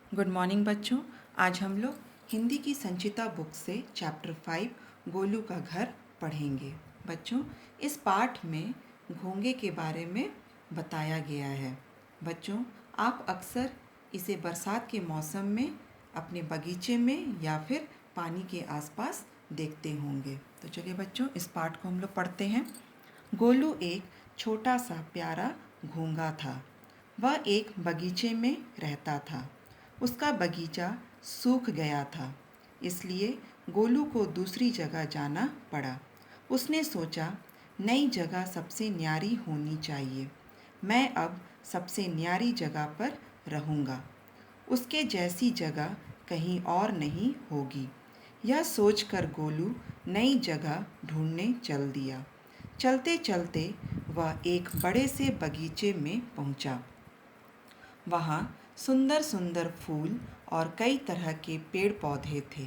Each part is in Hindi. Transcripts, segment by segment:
गुड मॉर्निंग बच्चों। आज हम लोग हिंदी की संचिता बुक से चैप्टर 5 गोलू का घर पढ़ेंगे। बच्चों, इस पाठ में घोंगे के बारे में बताया गया है। बच्चों, आप अक्सर इसे बरसात के मौसम में अपने बगीचे में या फिर पानी के आसपास देखते होंगे। तो चलिए बच्चों, इस पाठ को हम लोग पढ़ते हैं। गोलू एक छोटा सा प्यारा घोंगा था। वह एक बगीचे में रहता था। उसका बगीचा सूख गया था, इसलिए गोलू को दूसरी जगह जाना पड़ा। उसने सोचा, नई जगह सबसे न्यारी होनी चाहिए। मैं अब सबसे न्यारी जगह पर रहूँगा। उसके जैसी जगह कहीं और नहीं होगी। यह सोचकर गोलू नई जगह ढूंढने चल दिया। चलते चलते वह एक बड़े से बगीचे में पहुंचा। वहाँ सुंदर सुंदर फूल और कई तरह के पेड़ पौधे थे।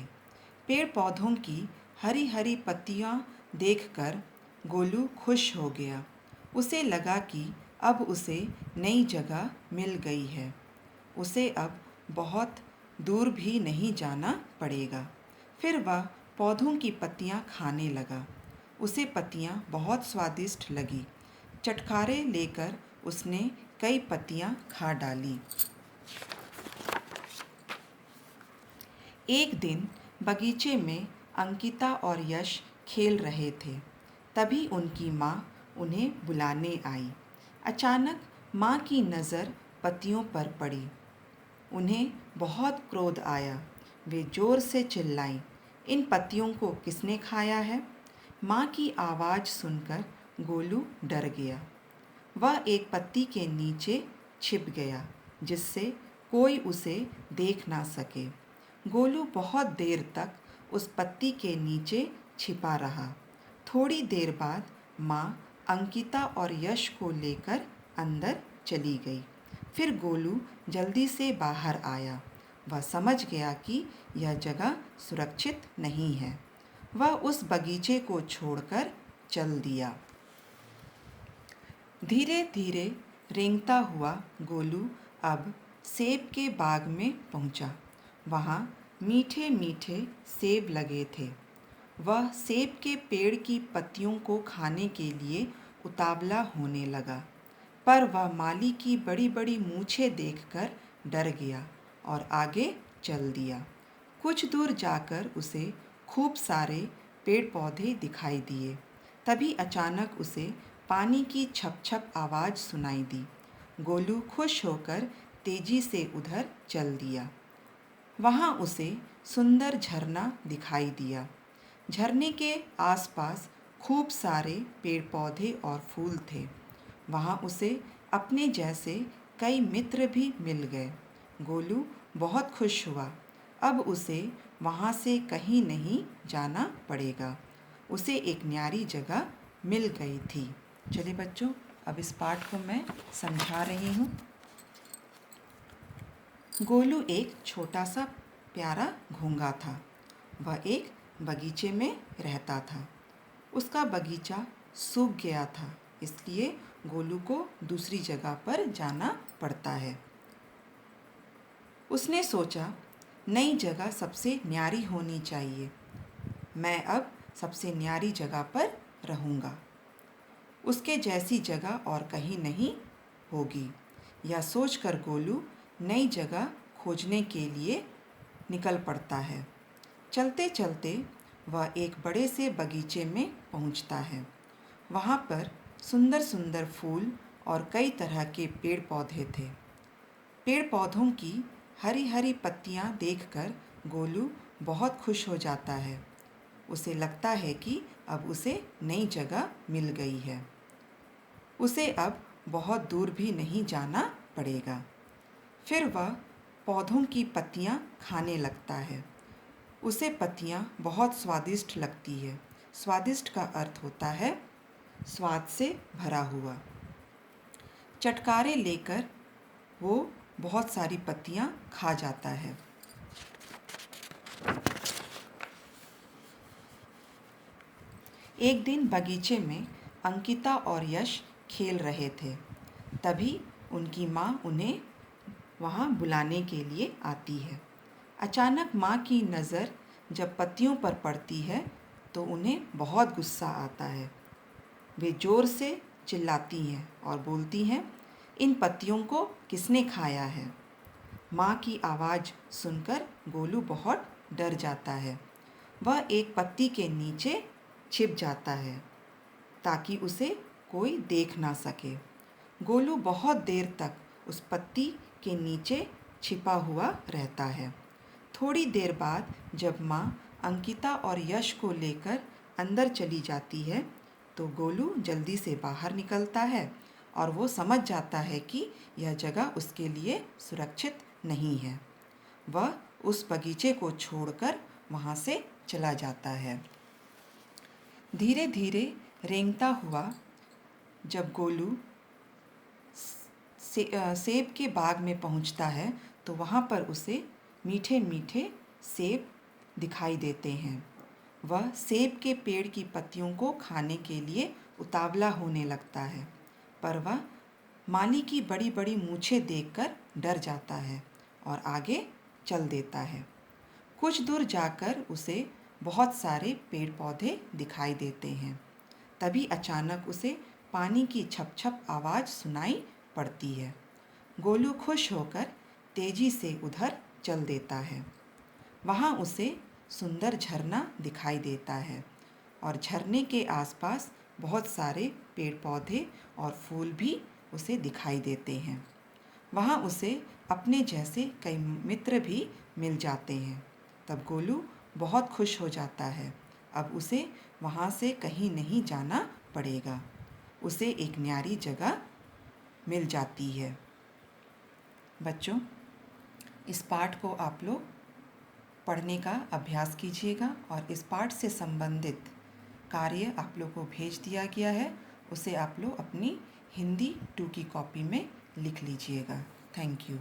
पेड़ पौधों की हरी हरी पत्तियाँ देखकर गोलू खुश हो गया। उसे लगा कि अब उसे नई जगह मिल गई है। उसे अब बहुत दूर भी नहीं जाना पड़ेगा। फिर वह पौधों की पत्तियाँ खाने लगा। उसे पत्तियाँ बहुत स्वादिष्ट लगी। चटखारे लेकर उसने कई पत्तियाँ खा डाली। एक दिन बगीचे में अंकिता और यश खेल रहे थे। तभी उनकी माँ उन्हें बुलाने आई। अचानक माँ की नज़र पत्तियों पर पड़ी। उन्हें बहुत क्रोध आया। वे ज़ोर से चिल्लाईं, इन पत्तियों को किसने खाया है? माँ की आवाज़ सुनकर गोलू डर गया। वह एक पत्ती के नीचे छिप गया, जिससे कोई उसे देख ना सके। गोलू बहुत देर तक उस पत्ती के नीचे छिपा रहा। थोड़ी देर बाद माँ अंकिता और यश को लेकर अंदर चली गई। फिर गोलू जल्दी से बाहर आया। वह समझ गया कि यह जगह सुरक्षित नहीं है। वह उस बगीचे को छोड़कर चल दिया। धीरे धीरे रेंगता हुआ गोलू अब सेब के बाग में पहुंचा। वहाँ मीठे मीठे सेब लगे थे। वह सेब के पेड़ की पत्तियों को खाने के लिए उतावला होने लगा, पर वह माली की बड़ी बड़ी मूछें देखकर डर गया और आगे चल दिया। कुछ दूर जाकर उसे खूब सारे पेड़ पौधे दिखाई दिए। तभी अचानक उसे पानी की छप छप आवाज़ सुनाई दी। गोलू खुश होकर तेजी से उधर चल दिया। वहाँ उसे सुंदर झरना दिखाई दिया। झरने के आसपास खूब सारे पेड़ पौधे और फूल थे। वहाँ उसे अपने जैसे कई मित्र भी मिल गए। गोलू बहुत खुश हुआ। अब उसे वहाँ से कहीं नहीं जाना पड़ेगा। उसे एक न्यारी जगह मिल गई थी। चलिए बच्चों, अब इस पाठ को मैं समझा रही हूँ। गोलू एक छोटा सा प्यारा घोंगा था। वह एक बगीचे में रहता था। उसका बगीचा सूख गया था, इसलिए गोलू को दूसरी जगह पर जाना पड़ता है। उसने सोचा, नई जगह सबसे न्यारी होनी चाहिए। मैं अब सबसे न्यारी जगह पर रहूँगा। उसके जैसी जगह और कहीं नहीं होगी। यह सोचकर गोलू नई जगह खोजने के लिए निकल पड़ता है। चलते चलते वह एक बड़े से बगीचे में पहुंचता है। वहाँ पर सुंदर सुंदर फूल और कई तरह के पेड़ पौधे थे। पेड़ पौधों की हरी हरी पत्तियाँ देखकर गोलू बहुत खुश हो जाता है। उसे लगता है कि अब उसे नई जगह मिल गई है। उसे अब बहुत दूर भी नहीं जाना पड़ेगा। फिर वह पौधों की पत्तियाँ खाने लगता है। उसे पत्तियाँ बहुत स्वादिष्ट लगती है। स्वादिष्ट का अर्थ होता है स्वाद से भरा हुआ। चटकारे लेकर वो बहुत सारी पत्तियाँ खा जाता है। एक दिन बगीचे में अंकिता और यश खेल रहे थे। तभी उनकी माँ उन्हें वहाँ बुलाने के लिए आती है। अचानक माँ की नज़र जब पत्तियों पर पड़ती है तो उन्हें बहुत गुस्सा आता है। वे ज़ोर से चिल्लाती हैं और बोलती हैं, इन पत्तियों को किसने खाया है? माँ की आवाज़ सुनकर गोलू बहुत डर जाता है। वह एक पत्ती के नीचे छिप जाता है ताकि उसे कोई देख ना सके। गोलू बहुत देर तक उस पत्ती के नीचे छिपा हुआ रहता है। थोड़ी देर बाद जब माँ अंकिता और यश को लेकर अंदर चली जाती है तो गोलू जल्दी से बाहर निकलता है और वो समझ जाता है कि यह जगह उसके लिए सुरक्षित नहीं है। वह उस बगीचे को छोड़कर वहाँ से चला जाता है। धीरे धीरे रेंगता हुआ जब गोलू सेब के बाग में पहुँचता है तो वहाँ पर उसे मीठे मीठे सेब दिखाई देते हैं। वह सेब के पेड़ की पत्तियों को खाने के लिए उतावला होने लगता है, पर वह माली की बड़ी बड़ी मूछें देखकर डर जाता है और आगे चल देता है। कुछ दूर जाकर उसे बहुत सारे पेड़ पौधे दिखाई देते हैं। तभी अचानक उसे पानी की छप छप आवाज़ सुनाई पड़ती है। गोलू खुश होकर तेजी से उधर चल देता है। वहाँ उसे सुंदर झरना दिखाई देता है और झरने के आसपास बहुत सारे पेड़ पौधे और फूल भी उसे दिखाई देते हैं। वहाँ उसे अपने जैसे कई मित्र भी मिल जाते हैं। तब गोलू बहुत खुश हो जाता है। अब उसे वहाँ से कहीं नहीं जाना पड़ेगा। उसे एक न्यारी जगह मिल जाती है। बच्चों, इस पाठ को आप लोग पढ़ने का अभ्यास कीजिएगा और इस पाठ से संबंधित कार्य आप लोग को भेज दिया गया है, उसे आप लोग अपनी हिंदी 2 की कॉपी में लिख लीजिएगा। Thank you.